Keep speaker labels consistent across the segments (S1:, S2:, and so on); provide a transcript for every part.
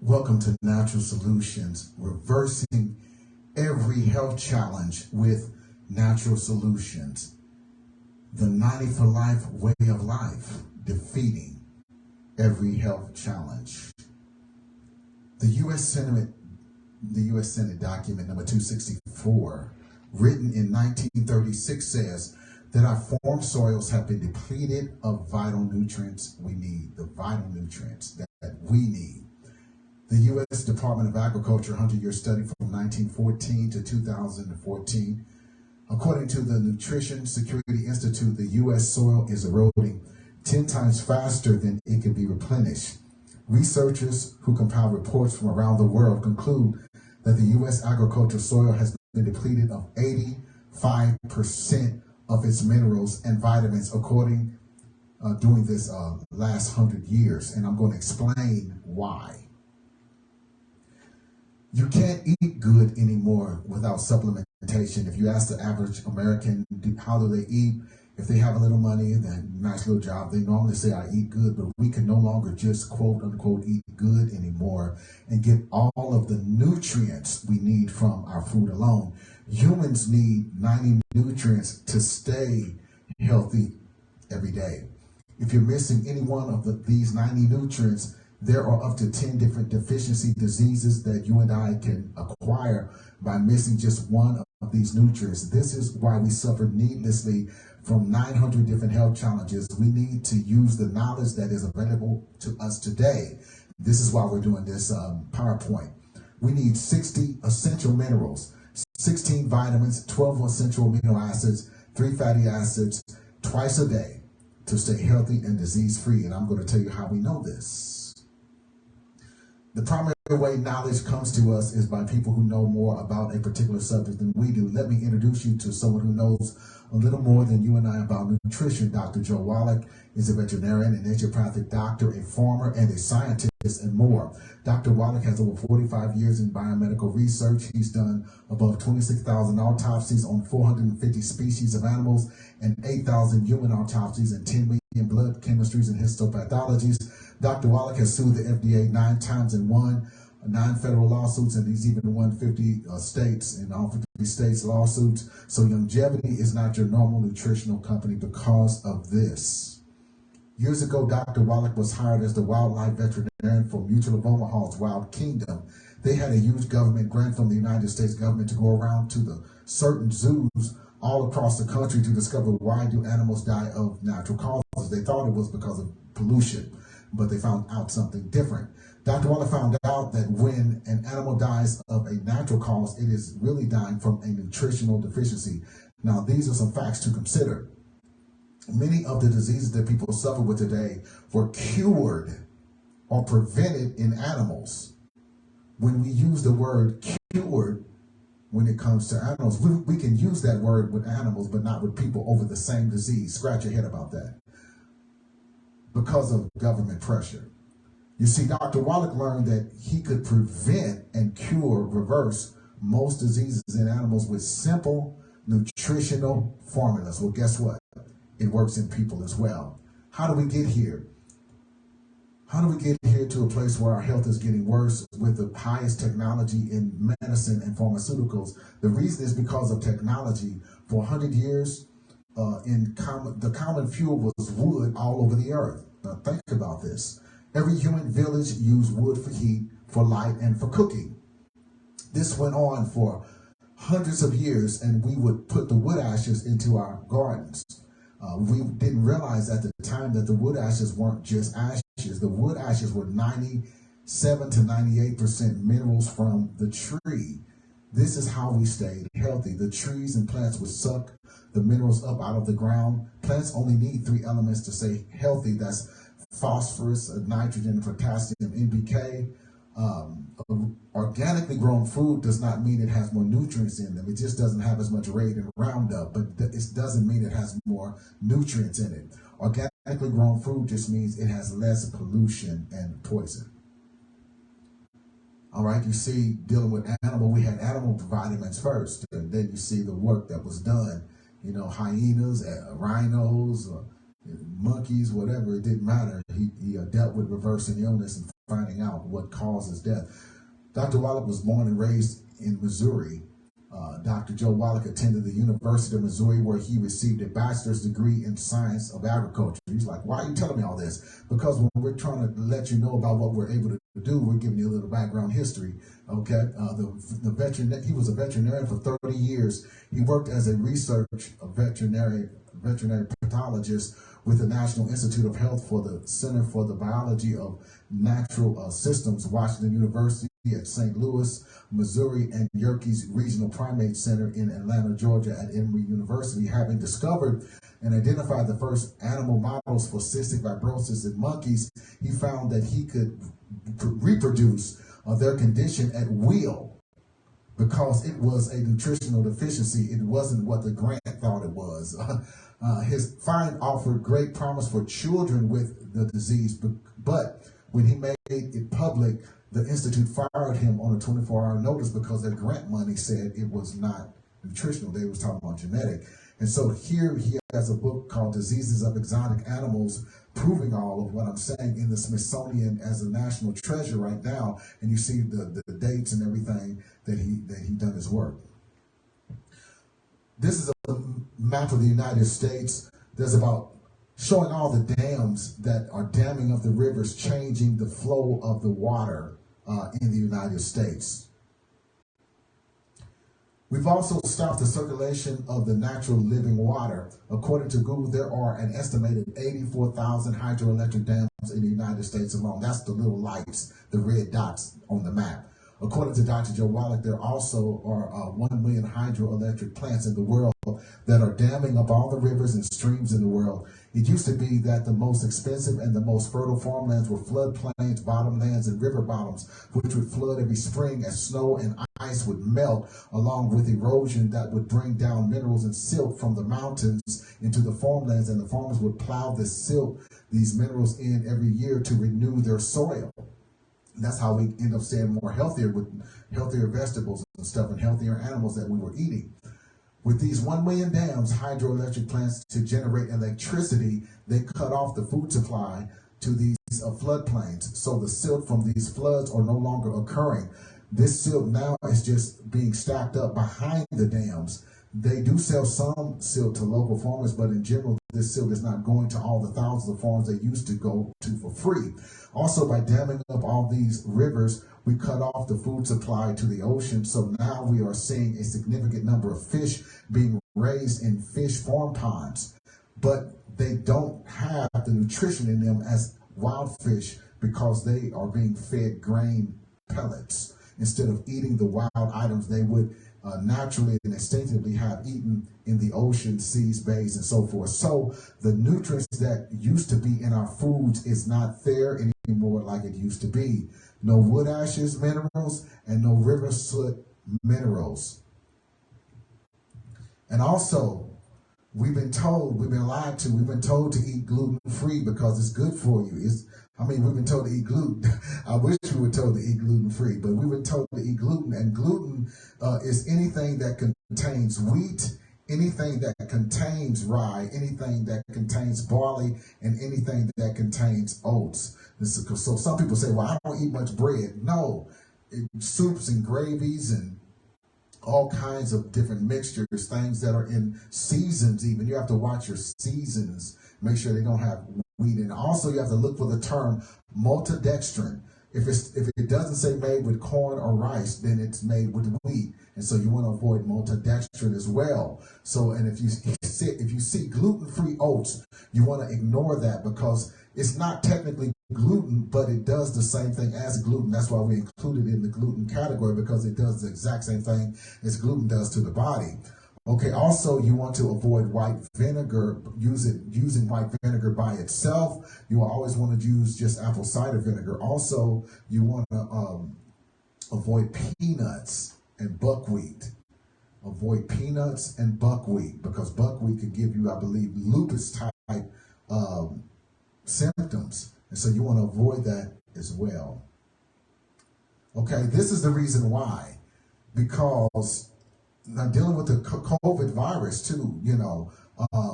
S1: Welcome to Natural Solutions, reversing every health challenge with natural solutions. The 90 for life way of life, defeating every health challenge. The U.S. Senate document number 264, written in 1936, says that our farm soils have been depleted of vital nutrients we need, the vital nutrients that we need. The U.S. Department of Agriculture 100-year study from 1914 to 2014, according to the Nutrition Security Institute, the U.S. soil is eroding 10 times faster than it can be replenished. Researchers who compile reports from around the world conclude that the U.S. agricultural soil has been depleted of 85% of its minerals and vitamins, according during this last 100 years. And I'm going to explain why. You can't eat good anymore without supplementation. If you ask the average American, how do they eat? If they have a little money and a nice little job, they normally say, I eat good, but we can no longer just quote unquote eat good anymore and get all of the nutrients we need from our food alone. Humans need 90 nutrients to stay healthy every day. If you're missing any one of these 90 nutrients, there are up to 10 different deficiency diseases that you and I can acquire by missing just one of these nutrients. This is why we suffer needlessly from 900 different health challenges. We need to use the knowledge that is available to us today. This is why we're doing this PowerPoint. We need 60 essential minerals, 16 vitamins, 12 essential amino acids, 3 fatty acids twice a day to stay healthy and disease-free. And I'm going to tell you how we know this. The primary way knowledge comes to us is by people who know more about a particular subject than we do. Let me introduce you to someone who knows a little more than you and I about nutrition. Dr. Joe Wallach is a veterinarian, a naturopathic doctor, a farmer, and a scientist, and more. Dr. Wallach has over 45 years in biomedical research. He's done above 26,000 autopsies on 450 species of animals and 8,000 human autopsies and 10 million blood chemistries and histopathologies. Dr. Wallach has sued the FDA 9 times and won 9 federal lawsuits, and he's even won 50 states, in all 50 states lawsuits. So longevity is not your normal nutritional company because of this. Years ago, Dr. Wallach was hired as the wildlife veterinarian for Mutual of Omaha's Wild Kingdom. They had a huge government grant from the United States government to go around to the certain zoos all across the country to discover why do animals die of natural causes. They thought it was because of pollution, but they found out something different. Dr. Wallach found out that when an animal dies of a natural cause, it is really dying from a nutritional deficiency. Now, these are some facts to consider. Many of the diseases that people suffer with today were cured or prevented in animals. When we use the word cured when it comes to animals, we can use that word with animals, but not with people over the same disease. Scratch your head about that. Because of government pressure. You see, Dr. Wallach learned that he could prevent and reverse most diseases in animals with simple nutritional formulas. Well, guess what? It works in people as well. How do we get here? How do we get here to a place where our health is getting worse with the highest technology in medicine and pharmaceuticals? The reason is because of technology. For 100 years, the common fuel was wood all over the earth. Now think about this. Every human village used wood for heat, for light, and for cooking. This went on for hundreds of years, and we would put the wood ashes into our gardens. We didn't realize at the time that the wood ashes weren't just ashes. The wood ashes were 97 to 98% minerals from the tree. This is how we stayed healthy. The trees and plants would suck the minerals up out of the ground. Plants only need 3 elements to stay healthy. That's phosphorus, nitrogen, potassium, NPK. Organically grown food does not mean it has more nutrients in them. It just doesn't have as much Raid and Roundup, but it doesn't mean it has more nutrients in it. Organically grown food just means it has less pollution and poison. All right, you see, dealing with animal, we had animal vitamins first, and then you see the work that was done. You know, hyenas, rhinos, monkeys, whatever, it didn't matter. He dealt with reversing illness and finding out what causes death. Dr. Wallach was born and raised in Missouri. Dr. Joe Wallach attended the University of Missouri, where he received a bachelor's degree in science of agriculture. He's like, why are you telling me all this? Because when we're trying to let you know about what we're able to do, we're giving you a little background history. Okay, he was a veterinarian for 30 years. He worked as a veterinary pathologist with the National Institute of Health for the Center for the Biology of Natural Systems, Washington University at St. Louis, Missouri, and Yerkes Regional Primate Center in Atlanta, Georgia at Emory University. Having discovered and identified the first animal models for cystic fibrosis in monkeys, he found that he could reproduce their condition at will, because it was a nutritional deficiency. It wasn't what the grant thought it was. His find offered great promise for children with the disease, but when he made it public, the Institute fired him on a 24-hour notice because their grant money said it was not nutritional. They was talking about genetic. And so here he has a book called Diseases of Exotic Animals, proving all of what I'm saying, in the Smithsonian as a national treasure right now. And you see the dates and everything that he done his work. This is a map of the United States. There's about showing all the dams that are damming up the rivers, changing the flow of the water in the United States. We've also stopped the circulation of the natural living water. According to Google, there are an estimated 84,000 hydroelectric dams in the United States alone. That's the little lights, the red dots on the map. According to Dr. Joe Wallach, there also are 1 million hydroelectric plants in the world that are damming up all the rivers and streams in the world. It used to be that the most expensive and the most fertile farmlands were floodplains, bottomlands, and river bottoms, which would flood every spring as snow and ice would melt, along with erosion that would bring down minerals and silt from the mountains into the farmlands, and the farmers would plow this silt, these minerals, in every year to renew their soil. And that's how we end up staying more healthier, with healthier vegetables and stuff, and healthier animals that we were eating. With these 1 million dams, hydroelectric plants, to generate electricity, they cut off the food supply to these floodplains. So the silt from these floods are no longer occurring. This silt now is just being stacked up behind the dams. They do sell some silt to local farmers, but in general, this silt is not going to all the thousands of farms they used to go to for free. Also, by damming up all these rivers, we cut off the food supply to the ocean. So now we are seeing a significant number of fish being raised in fish farm ponds, but they don't have the nutrition in them as wild fish, because they are being fed grain pellets instead of eating the wild items they would naturally and instinctively have eaten in the ocean, seas, bays, and so forth. So the nutrients that used to be in our foods is not there anymore like it used to be. No wood ashes minerals and no river soot minerals. And also, we've been lied to, we've been told to eat gluten-free because it's good for you. We've been told to eat gluten. I wish we were told to eat gluten-free, but we've been told to eat gluten. And gluten is anything that contains wheat, anything that contains rye, anything that contains barley, and anything that contains oats. So some people say, well, I don't eat much bread. No, soups and gravies and all kinds of different mixtures, things that are in seasons even. You have to watch your seasons, make sure they don't have wheat. And also you have to look for the term maltodextrin. If it doesn't say made with corn or rice, then it's made with wheat. And so you want to avoid maltodextrin as well. So, and if you see gluten-free oats, you want to ignore that, because it's not technically gluten, but it does the same thing as gluten. That's why we include it in the gluten category, because it does the exact same thing as gluten does to the body. Okay, also you want to avoid white vinegar, using white vinegar by itself. You will always want to use just apple cider vinegar. Also, you want to avoid peanuts and buckwheat. Avoid peanuts and buckwheat, because buckwheat could give you, I believe, lupus type symptoms. And so you want to avoid that as well. Okay, this is the reason why, because now dealing with the COVID virus too,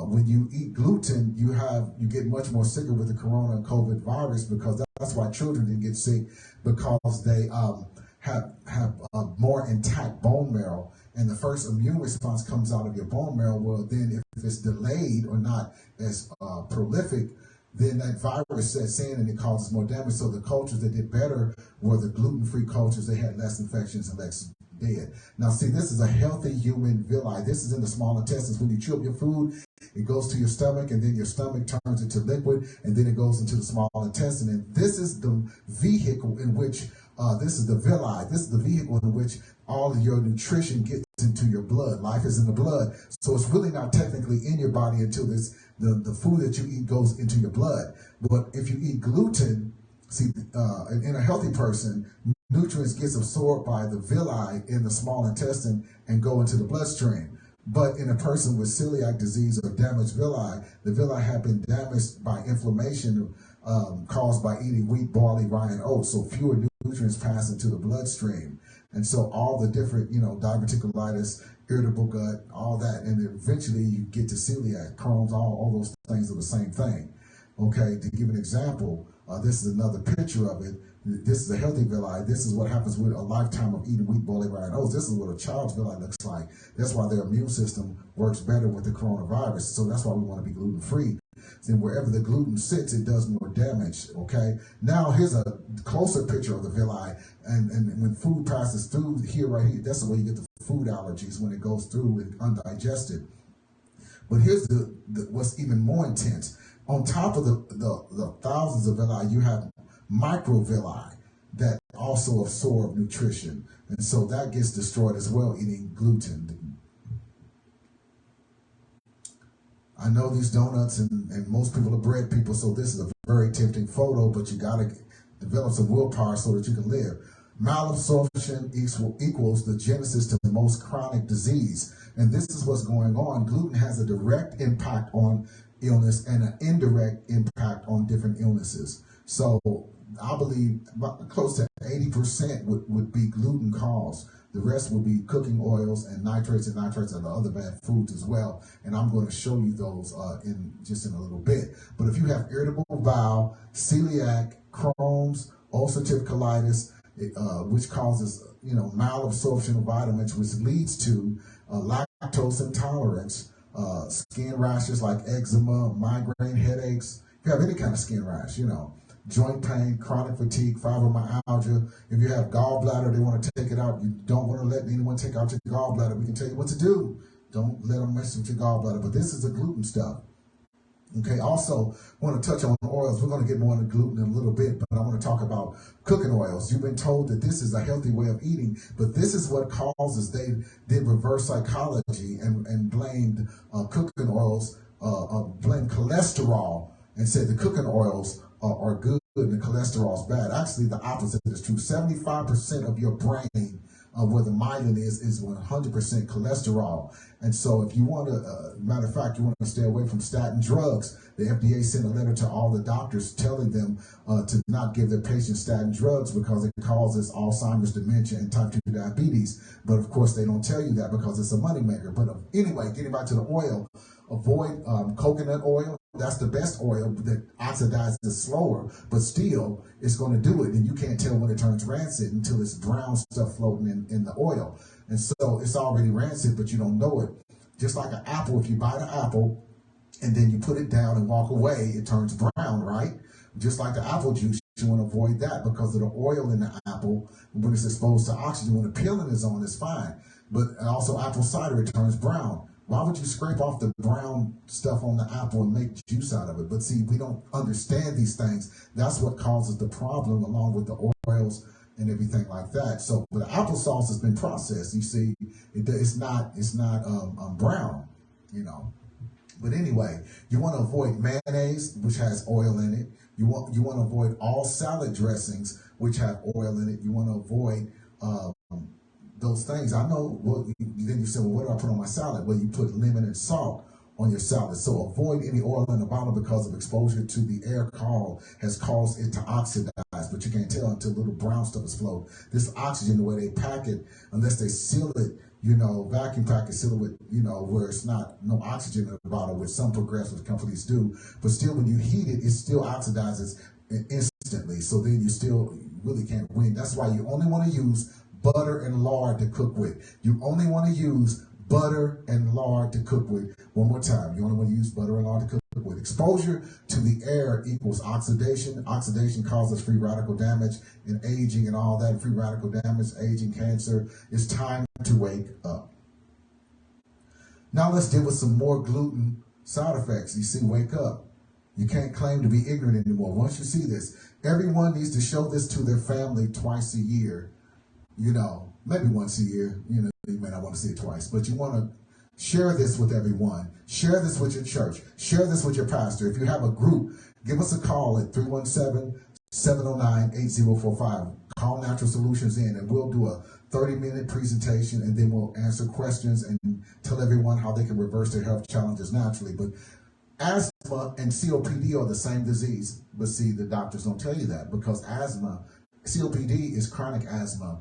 S1: When you eat gluten, you get much more sicker with the corona COVID virus, because that's why children didn't get sick, because they have more intact bone marrow, and the first immune response comes out of your bone marrow. Well, then if it's delayed or not as prolific, then that virus sets in and it causes more damage. So the cultures that did better were the gluten-free cultures. They had less infections and less dead. Now, see, this is a healthy human villi. This is in the small intestines. When you chew up your food, it goes to your stomach, and then your stomach turns into liquid, and then it goes into the small intestine. And this is the vehicle in which, this is the villi. This is the vehicle in which all of your nutrition gets into your blood. Life is in the blood. So it's really not technically in your body until the food that you eat goes into your blood. But if you eat gluten, see, in a healthy person, nutrients gets absorbed by the villi in the small intestine and go into the bloodstream. But in a person with celiac disease or damaged villi, the villi have been damaged by inflammation caused by eating wheat, barley, rye, and oats. So fewer nutrients pass into the bloodstream. And so all the different, diverticulitis, irritable gut, all that, and eventually you get to celiac, Crohn's, all those things are the same thing. Okay, to give an example, this is another picture of it. This is a healthy villi. This is what happens with a lifetime of eating wheat, barley, rye, and oats. This is what a child's villi looks like. That's why their immune system works better with the coronavirus. So that's why we want to be gluten-free. Then wherever the gluten sits, it does more damage, okay? Now, here's a closer picture of the villi. And when food passes through here, right here, that's the way you get the food allergies, when it goes through and undigested. But here's what's even more intense. On top of the thousands of villi, you have microvilli that also absorb nutrition. And so that gets destroyed as well, eating gluten. I know these donuts, and most people are bread people, so this is a very tempting photo, but you got to develop some willpower so that you can live. Malabsorption equals the genesis to most chronic disease. And this is what's going on. Gluten has a direct impact on illness and an indirect impact on different illnesses. So I believe close to 80% would be gluten caused. The rest would be cooking oils and nitrates are the other bad foods as well. And I'm going to show you those in a little bit. But if you have irritable bowel, celiac, Crohn's, ulcerative colitis, which causes malabsorption of vitamins, which leads to lactose intolerance, skin rashes like eczema, migraine, headaches. If you have any kind of skin rash, joint pain, chronic fatigue, fibromyalgia. If you have gallbladder, they want to take it out. You don't want to let anyone take out your gallbladder. We can tell you what to do. Don't let them mess with your gallbladder. But this is the gluten stuff. Okay, also, I want to touch on oils. We're going to get more into gluten in a little bit, but I want to talk about cooking oils. You've been told that this is a healthy way of eating, but this is what causes, they did reverse psychology and blamed cooking oils, blamed cholesterol, and said the cooking oils are good and the cholesterol is bad. Actually, the opposite is true. 75% of your brain, where the myelin is 100% cholesterol. And so if you want to, matter of fact, you want to stay away from statin drugs, the FDA sent a letter to all the doctors telling them to not give their patients statin drugs because it causes Alzheimer's, dementia, and type 2 diabetes. But of course, they don't tell you that because it's a moneymaker. But anyway, getting back to the oil, avoid coconut oil. That's the best oil that oxidizes slower, but still it's going to do it. And you can't tell when it turns rancid until it's brown stuff floating in the oil. And so it's already rancid, but you don't know it. Just like an apple, if you buy the apple and then you put it down and walk away, it turns brown, right? Just like the apple juice, you want to avoid that because of the oil in the apple. When it's exposed to oxygen, when the peeling is on, it's fine. But also apple cider, it turns brown. Why would you scrape off the brown stuff on the apple and make juice out of it? But see, we don't understand these things. That's what causes the problem, along with the oils and everything like that. So, but the applesauce has been processed. You see, it's not brown, But anyway, you want to avoid mayonnaise, which has oil in it. You want to avoid all salad dressings, which have oil in it. You want to avoid those things. I know. Well, then you say, well, what do I put on my salad? Well, you put lemon and salt on your salad. So avoid any oil in the bottle because of exposure to the air has caused it to oxidize. But you can't tell until little brown stuff is flowed. This oxygen, the way they pack it, unless they seal it vacuum package sealed with, where it's not no oxygen in the bottle, which some progressive companies do. But still, when you heat it, it still oxidizes instantly. So then you still really can't win. That's why you only want to use butter and lard to cook with. You only want to use butter and lard to cook with. One more time. You only want to use butter and lard to cook with. Exposure to the air equals oxidation. Oxidation causes free radical damage and aging and all that. Free radical damage, aging, cancer. It's time to wake up. Now let's deal with some more gluten side effects. You see, wake up. You can't claim to be ignorant anymore. Once you see this, everyone needs to show this to their family twice a year. Maybe once a year. You may not want to see it twice, but you want to share this with everyone. Share this with your church. Share this with your pastor. If you have a group, give us a call at 317-709-8045. Call Natural Solutions in, and we'll do a 30-minute presentation, and then we'll answer questions and tell everyone how they can reverse their health challenges naturally. But asthma and COPD are the same disease, but see, the doctors don't tell you that, because COPD is chronic asthma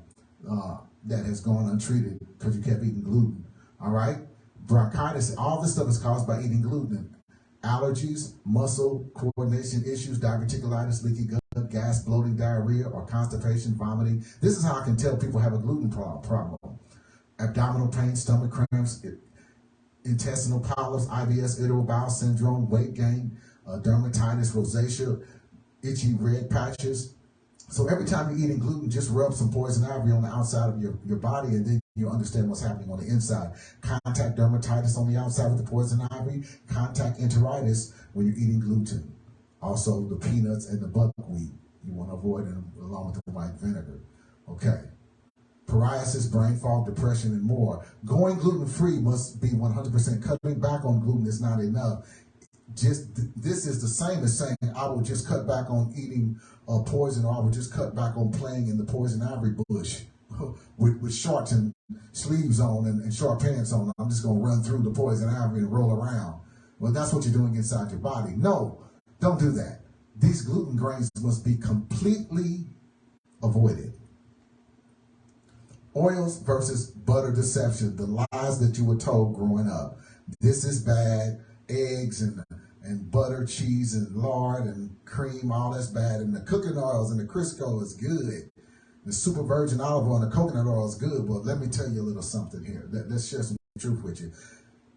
S1: that has gone untreated because you kept eating gluten. All right? Bronchitis, all this stuff is caused by eating gluten. Allergies, muscle coordination issues, diverticulitis, leaky gut, gas, bloating, diarrhea, or constipation, vomiting. This is how I can tell people have a gluten problem. Abdominal pain, stomach cramps, intestinal polyps, IBS, irritable bowel syndrome, weight gain, dermatitis, rosacea, itchy red patches. So every time you're eating gluten, just rub some poison ivy on the outside of your body, and then you understand what's happening on the inside. Contact dermatitis on the outside with the poison ivy. Contact enteritis when you're eating gluten. Also, the peanuts and the buckwheat. You want to avoid them along with the white vinegar. Okay. Psoriasis, brain fog, depression, and more. Going gluten-free must be 100%. Cutting back on gluten is not enough. This is the same as saying I will just cut back on eating poison, or I will just cut back on playing in the poison ivy bush with shorts and sleeves on and short pants on. I'm just going to run through the poison ivy and roll around. Well, that's what you're doing inside your body. No, don't do that. These gluten grains must be completely avoided. Oils versus butter deception, the lies that you were told growing up. This is bad. Eggs and butter, cheese and lard and cream, all that's bad. And the cooking oils and the Crisco is good. The super virgin olive oil and the coconut oil is good. But let me tell you a little something here. Let's share some truth with you.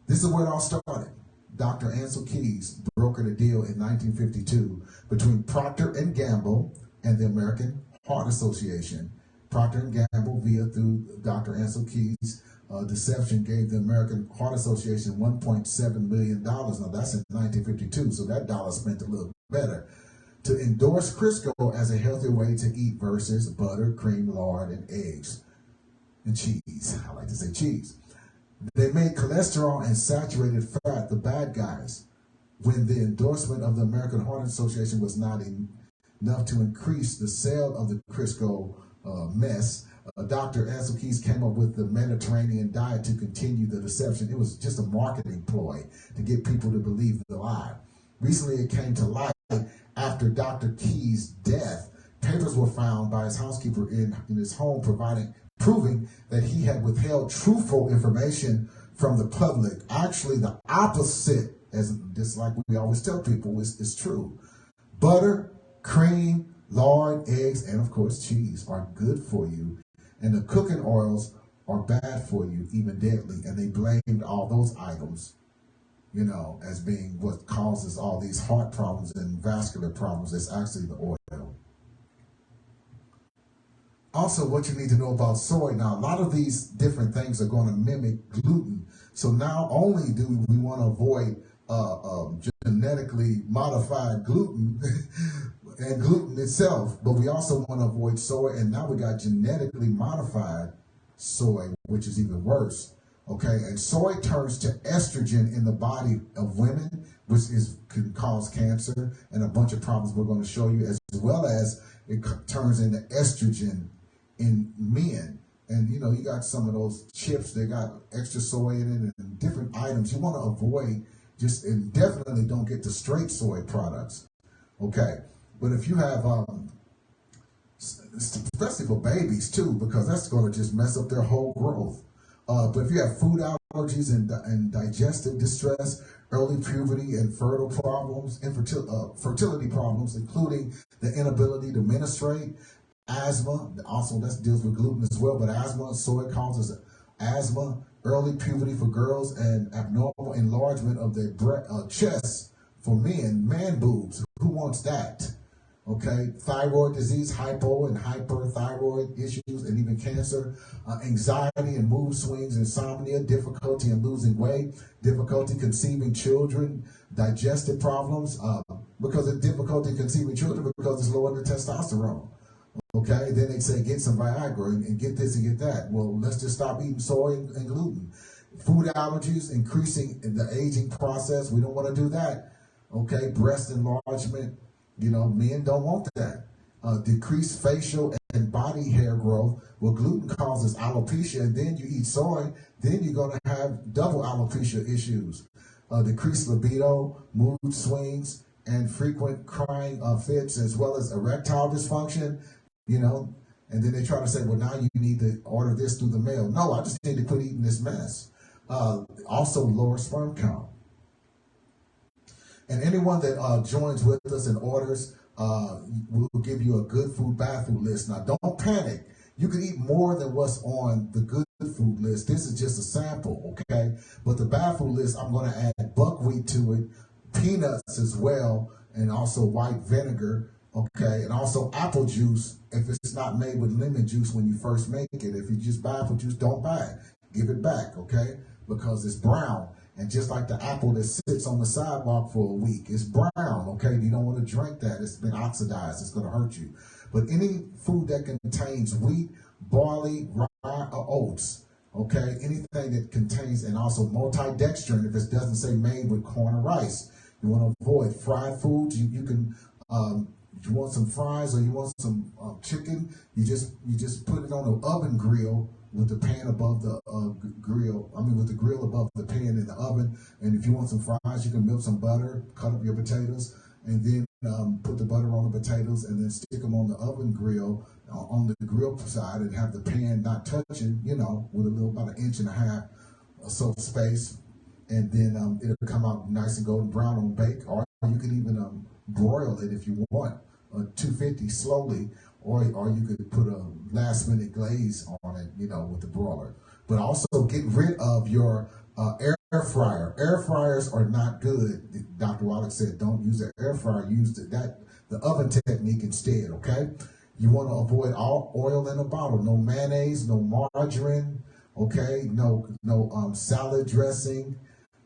S1: This is where it all started. Dr. Ansel Keys brokered a deal in 1952 between Procter & Gamble and the American Heart Association. Procter & Gamble, through Dr. Ansel Keys' deception, gave the American Heart Association $1.7 million. Now, that's in 1952, so that dollar spent a little better, to endorse Crisco as a healthier way to eat versus butter, cream, lard, and eggs, and cheese. I like to say cheese. They made cholesterol and saturated fat the bad guys, when the endorsement of the American Heart Association was not enough to increase the sale of the Crisco mess. Dr. Ansel Keys came up with the Mediterranean diet to continue the deception. It was just a marketing ploy to get people to believe the lie. Recently, it came to light after Dr. Keys' death. Papers were found by his housekeeper in his home proving that he had withheld truthful information from the public. Actually, the opposite, just like we always tell people, is true. Butter, cream, lard, eggs, and of course cheese are good for you. And the cooking oils are bad for you, even deadly. And they blamed all those items, as being what causes all these heart problems and vascular problems. It's actually the oil. Also, what you need to know about soy. Now, a lot of these different things are going to mimic gluten. So not only do we want to avoid genetically modified gluten and gluten itself, but we also want to avoid soy. And now we got genetically modified soy, which is even worse. Okay, and soy turns to estrogen in the body of women, which can cause cancer and a bunch of problems we're going to show you, as well as it turns into estrogen in men. And you got some of those chips, they got extra soy in it and different items. You want to avoid and definitely don't get the straight soy products. Okay, but if you have, especially for babies too, because that's going to just mess up their whole growth. But if you have food allergies and digestive distress, early puberty and fertility problems, including the inability to menstruate, asthma, also that deals with gluten as well, but asthma, soy causes asthma, early puberty for girls, and abnormal enlargement of the chest for men, man boobs. Who wants that? Okay, thyroid disease, hypo and hyperthyroid issues, and even cancer, anxiety and mood swings, insomnia, difficulty in losing weight, difficulty conceiving children, digestive problems, because of difficulty conceiving children because it's low under testosterone. Okay, then they say get some Viagra and get this and get that. Well, let's just stop eating soy and gluten. Food allergies, increasing in the aging process. We don't want to do that. Okay, breast enlargement. Men don't want that. Decreased facial and body hair growth. Well, gluten causes alopecia, and then you eat soy, then you're going to have double alopecia issues. Decreased libido, mood swings, and frequent crying fits, as well as erectile dysfunction. And then they try to say, well, now you need to order this through the mail. No, I just need to quit eating this mess. Also, lower sperm count. And anyone that joins with us and orders, we'll give you a good food, bad food list. Now, don't panic. You can eat more than what's on the good food list. This is just a sample, okay? But the bad food list, I'm going to add buckwheat to it, peanuts as well, and also white vinegar, okay? And also apple juice if it's not made with lemon juice when you first make it. If you just buy apple juice, don't buy it. Give it back, okay? Because it's brown. And just like the apple that sits on the sidewalk for a week, it's brown, okay? You don't want to drink that. It's been oxidized. It's going to hurt you. But any food that contains wheat, barley, rye, or oats, okay? Anything that contains, and also multidextrin, if it doesn't say made with corn or rice. You want to avoid fried foods. You can, you want some fries or you want some chicken, you just put it on an oven grill with the pan above the with the grill above the pan in the oven. And if you want some fries, you can melt some butter, cut up your potatoes, and then put the butter on the potatoes and then stick them on the oven grill on the grill side and have the pan not touching, with a little about 1.5 inches or so space. And then it'll come out nice and golden brown on bake. Or you can even broil it if you want, 250 slowly. Or you could put a last minute glaze on it, with the broiler. But also get rid of your air fryer. Air fryers are not good. Dr. Wallach said don't use an air fryer. Use the oven technique instead, okay? You want to avoid all oil in a bottle. No mayonnaise, no margarine, okay? No salad dressing.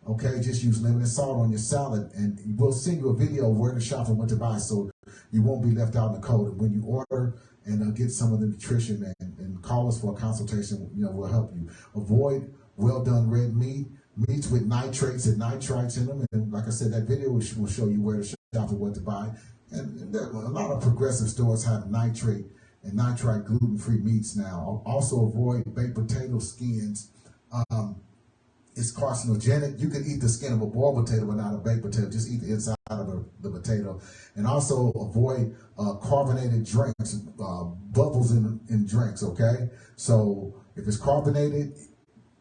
S1: Okay, just use lemon and salt on your salad, and we'll send you a video of where to shop and what to buy, so you won't be left out in the cold. And when you order and get some of the nutrition and call us for a consultation, we'll help you. Avoid well-done red meats with nitrates and nitrites in them. And like I said, that video will show you where to shop and what to buy. And a lot of progressive stores have nitrate and nitrite gluten-free meats now. Also avoid baked potato skins. It's carcinogenic. You can eat the skin of a boiled potato but not a baked potato. Just eat the inside of the potato. And also avoid carbonated drinks, bubbles in drinks, okay? So if it's carbonated,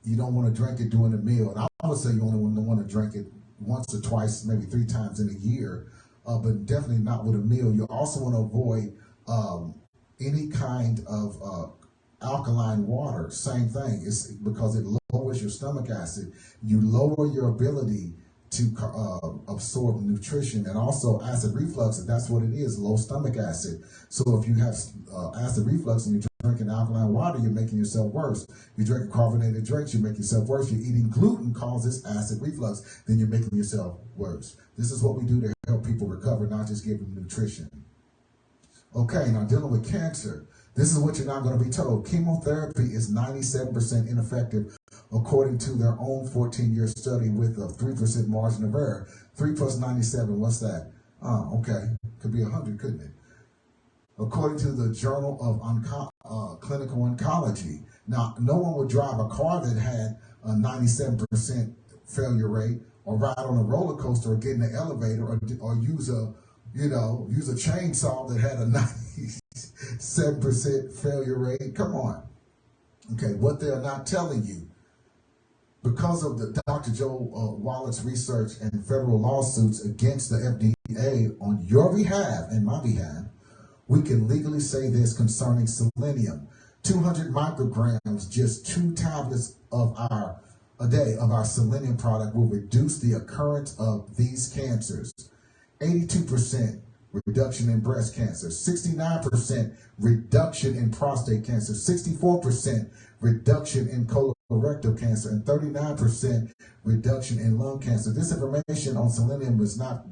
S1: you don't want to drink it during the meal. And I would say you only want to drink it once or twice, maybe 3 times in a year, but definitely not with a meal. You also want to avoid any kind of alkaline water. Same thing. It's because it lowers your stomach acid. You lower your ability to absorb nutrition, and also acid reflux. That's what it is, low stomach acid. So if you have acid reflux and you're drinking alkaline water, you're making yourself worse. You're drinking carbonated drinks, you make yourself worse. You're eating gluten, causes acid reflux, then you're making yourself worse. This is what we do to help people recover, not just give them nutrition. Okay, now dealing with cancer. This is what you're not going to be told. Chemotherapy is 97% ineffective, according to their own 14-year study with a 3% margin of error. 3 plus 97, what's that? Okay, could be 100, couldn't it? According to the Journal of Clinical Oncology. Now, no one would drive a car that had a 97% failure rate, or ride on a roller coaster, or get in the elevator, or use a chainsaw that had a 97% failure rate. Come on. Okay, what they're not telling you, Because of the Dr. Joe Wallett's research and federal lawsuits against the FDA on your behalf and my behalf, we can legally say this concerning selenium. 200 micrograms, just 2 tablets a day of our selenium product will reduce the occurrence of these cancers. 82% reduction in breast cancer, 69% reduction in prostate cancer, 64% reduction in colorectal cancer, and 39% reduction in lung cancer. This information on selenium is not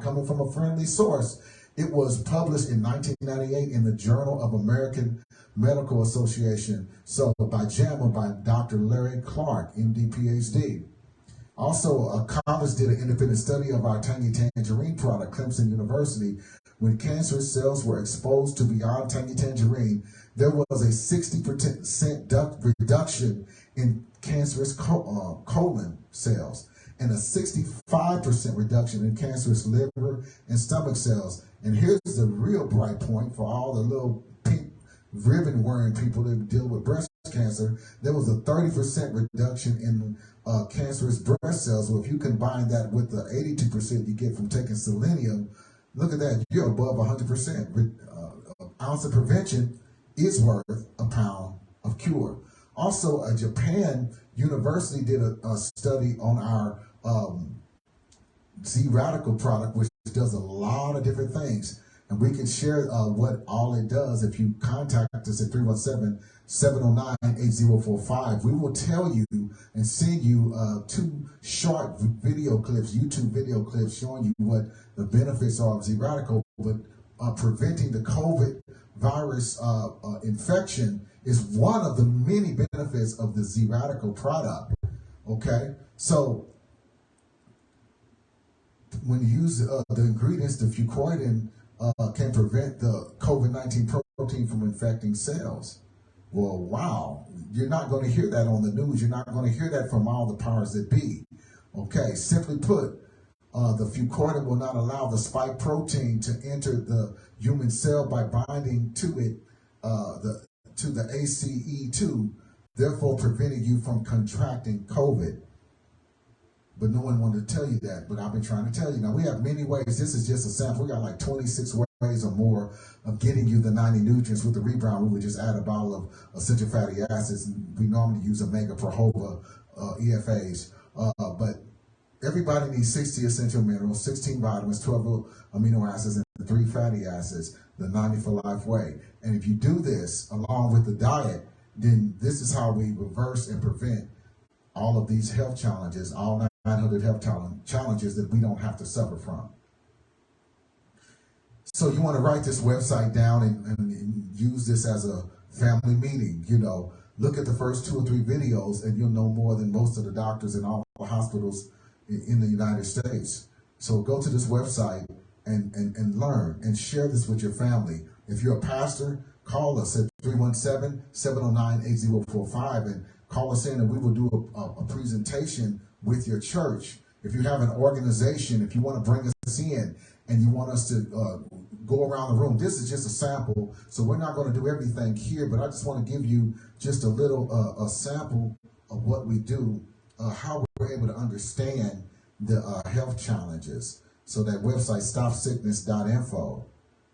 S1: coming from a friendly source. It was published in 1998 in the Journal of American Medical Association, so by JAMA, by Dr. Larry Clark, MD, PhD. Also, Congress did an independent study of our Tangy Tangerine product, Clemson University. When cancerous cells were exposed to beyond Tangy Tangerine, there was a 60% reduction in cancerous colon cells and a 65% reduction in cancerous liver and stomach cells. And here's the real bright point for all the little pink ribbon wearing people that deal with breast cancer. There was a 30% reduction in cancerous breast cells. So if you combine that with the 82% you get from taking selenium, look at that, you're above 100%. An ounce of prevention is worth a pound of cure. Also, a Japan university did a study on our Z-Radical product, which does a lot of different things. And we can share what all it does if you contact us at 317-709-8045. We will tell you and send you 2 short video clips, YouTube video clips, showing you what the benefits are of Z-Radical. But preventing the COVID virus infection is one of the many benefits of the Z-Radical product. Okay? So when you use the ingredients, the fucoidan can prevent the COVID-19 protein from infecting cells. Well, wow, you're not going to hear that on the news. You're not going to hear that from all the powers that be. Okay, simply put, the fucoidan will not allow the spike protein to enter the human cell by binding to it, to the ACE2, therefore preventing you from contracting COVID. But no one wanted to tell you that, but I've been trying to tell you. Now, we have many ways. This is just a sample. We got like 26 ways or more of getting you the 90 nutrients. With the rebound, we would just add a bottle of essential fatty acids. We normally use omega prohova EFAs. But everybody needs 60 essential minerals, 16 vitamins, 12 amino acids, and 3 fatty acids, the 90 for life way. And if you do this along with the diet, then this is how we reverse and prevent all of these health challenges, all 900 health challenges that we don't have to suffer from. So you want to write this website down and use this as a family meeting. You know, look at the first 2 or 3 videos and you'll know more than most of the doctors in all the hospitals in the United States. So go to this website and learn and share this with your family. If you're a pastor, call us at 317-709-8045 and call us in and we will do a presentation with your church. If you have an organization, if you want to bring us in and you want us to go around the room, this is just a sample, so we're not going to do everything here, but I just want to give you just a little a sample of what we do, how we're able to understand the health challenges. So that website, stopsickness.info,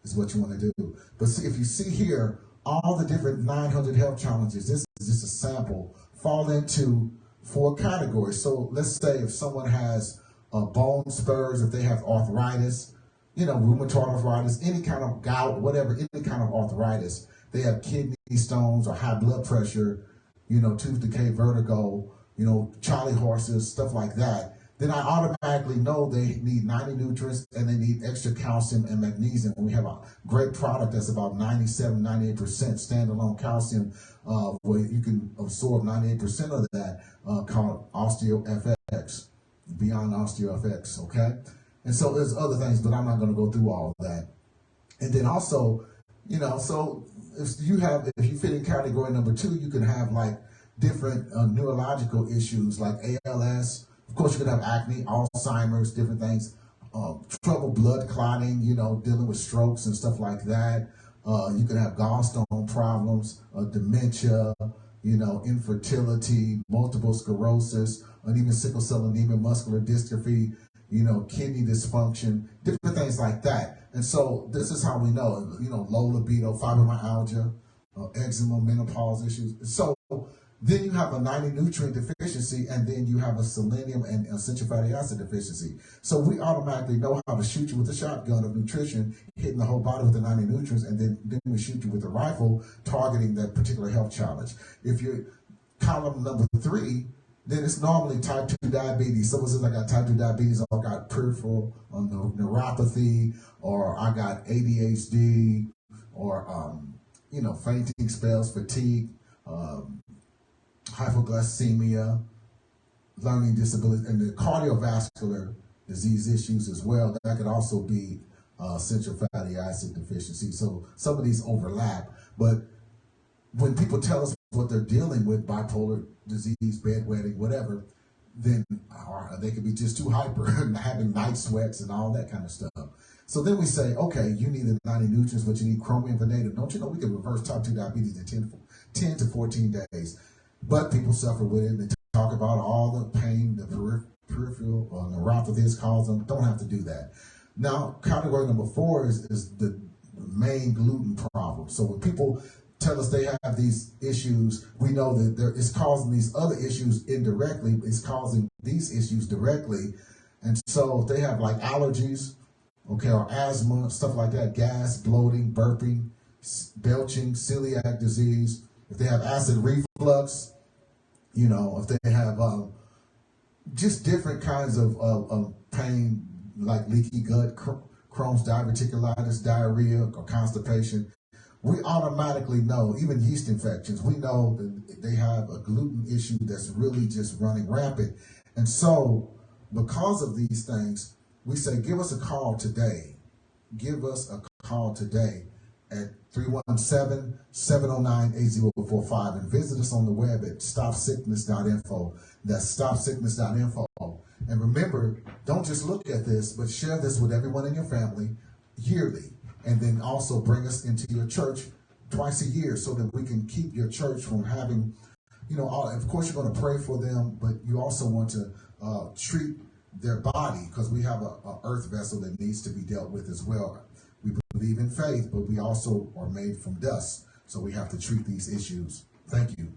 S1: is what you want to do. But see, if you see here, all the different 900 health challenges, this is just a sample, fall into 4 categories. So let's say if someone has bone spurs, if they have arthritis, you know, rheumatoid arthritis, any kind of gout, whatever, any kind of arthritis, they have kidney stones or high blood pressure, you know, tooth decay, vertigo, you know, Charlie horses, stuff like that, then I automatically know they need 90 nutrients and they need extra calcium and magnesium. And we have a great product that's about 97, 98% standalone calcium, where you can absorb 98% of that, called OsteoFX, Beyond OsteoFX, okay? And so there's other things, but I'm not going to go through all of that. And then also, you know, so if you fit in category number 2, you can have like different neurological issues like ALS. Of course, you could have acne, Alzheimer's, different things, trouble blood clotting, you know, dealing with strokes and stuff like that. You could have gallstone problems, dementia, infertility, multiple sclerosis, uneven sickle cell anemia, muscular dystrophy, kidney dysfunction, different things like that. And so this is how we know, low libido, fibromyalgia, eczema, menopause issues. So then you have a 90 nutrient deficiency, and then you have a selenium and essential fatty acid deficiency. So we automatically know how to shoot you with a shotgun of nutrition, hitting the whole body with the 90 nutrients, and then we shoot you with a rifle, targeting that particular health challenge. If you're column number 3, then it's normally type 2 diabetes. Someone says, I got type 2 diabetes, or I got peripheral neuropathy, or I got ADHD, or, fainting spells, fatigue, hypoglycemia, learning disability, and the cardiovascular disease issues as well. That could also be essential fatty acid deficiency. So some of these overlap, but when people tell us what they're dealing with, bipolar disease, bedwetting, whatever, then they could be just too hyper and having night sweats and all that kind of stuff. So then we say, okay, you need the 90 nutrients, but you need chromium, vanadium. Don't you know we can reverse type 2 diabetes in 10 to 14 days? But people suffer with it. They talk about all the pain, the peripheral neuropathy is causing. Don't have to do that. Now, category number 4 is the main gluten problem. So when people tell us they have these issues, we know that it's causing these other issues indirectly. It's causing these issues directly. And so if they have like allergies, okay, or asthma, stuff like that, gas, bloating, burping, belching, celiac disease, if they have acid reflux, if they have just different kinds of pain, like leaky gut, Crohn's diverticulitis, diarrhea, or constipation, we automatically know, even yeast infections, we know that they have a gluten issue that's really just running rampant. And so because of these things, we say, give us a call today. Give us a call today at 317-709-8045 and visit us on the web at stopsickness.info. That's stopsickness.info. And remember, don't just look at this, but share this with everyone in your family yearly. And then also bring us into your church twice a year so that we can keep your church from having, of course you're going to pray for them, but you also want to treat their body, because we have a earth vessel that needs to be dealt with as well. We believe in faith, but we also are made from dust, so we have to treat these issues. Thank you.